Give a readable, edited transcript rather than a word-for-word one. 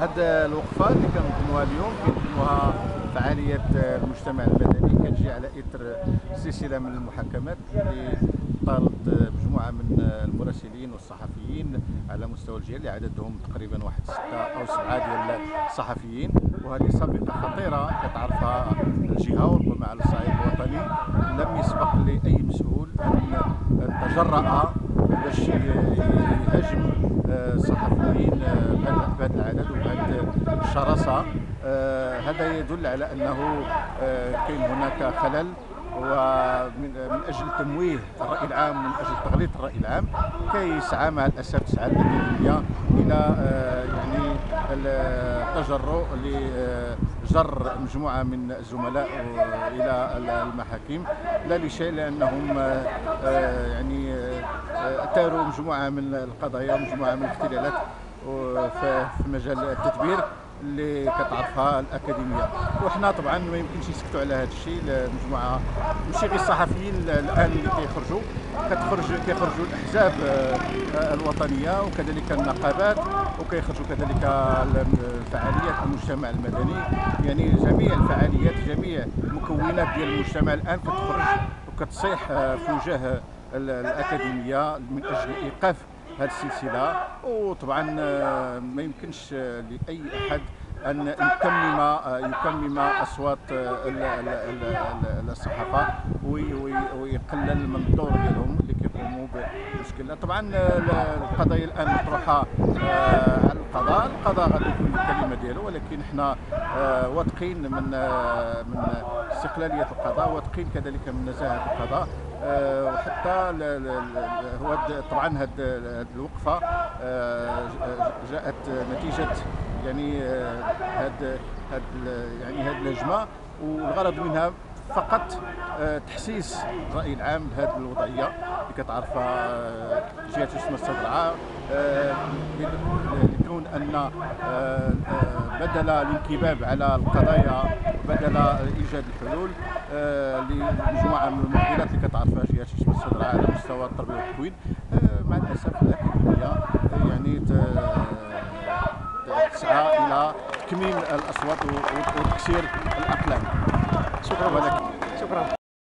هذه الوقفه اللي كنظموها اليوم كنظموها فعاليه المجتمع المدني، كتجي على اثر سلسله من المحاكمات اللي طالت مجموعه من المراسلين والصحفيين على مستوى الجهه اللي عددهم تقريبا واحد 6 أو 7 ديال الصحفيين. وهذه سابقه خطيره كتعرفها الجهه، وربما على الصعيد الوطني لم يسبق لاي مسؤول ان تجرأ باش يهاجم الصحفيين بهذا العدد وبهذه الشراسه. هذا يدل على انه كاين هناك خلل، ومن اجل تمويه الراي العام ومن اجل تغليط الراي العام كيسعى مع الاسف تسعى الاكاديميه الى يعني التجرؤ لجر مجموعه من الزملاء الى المحاكم، لا لشيء لانهم يعني اثاروا مجموعه من القضايا ومجموعه من الاختلالات في مجال التدبير اللي كتعرفها الاكاديميه. وحنا طبعا ما يمكنش نسكتوا على هذا الشيء. المجموعه ماشي غير الصحفيين الان اللي كيخرجوا الاحزاب الوطنيه وكذلك النقابات، وكيخرجوا كذلك فعاليات المجتمع المدني، يعني جميع الفعاليات جميع المكونات ديال المجتمع الان كتخرج وكتصيح في وجه الاكاديميه من اجل ايقاف هذه السلسله. وطبعا ما يمكنش لاي احد ان يكمم اصوات الصحافه ويقلل من الدور ديالهم اللي كيقوموا بمشكله. طبعا القضايا الان مطروحه على القضاء غادي يكون الكلمه ديالو، ولكن حنا واثقين من استقلاليه القضاء، واثقين كذلك من نزاهه القضاء. وحتى هو طبعا هذه الوقفه جاءت نتيجه يعني هذه اللجنه، والغرض منها فقط تحسيس الراي العام بهذه الوضعيه اللي كتعرفها جهه السمه الصدرعه، لكون ان بدل الانكباب على القضايا بدل ايجاد الحلول لمجموعه من المعضلات اللي كتعرفها جهه السمه الصدرعه على مستوى التربيه والتكوين، مع الاسف الاكاديميه يعني تسعى الى تكميم الاصوات وتكسير الاقلام. شكرا لك. شكرا.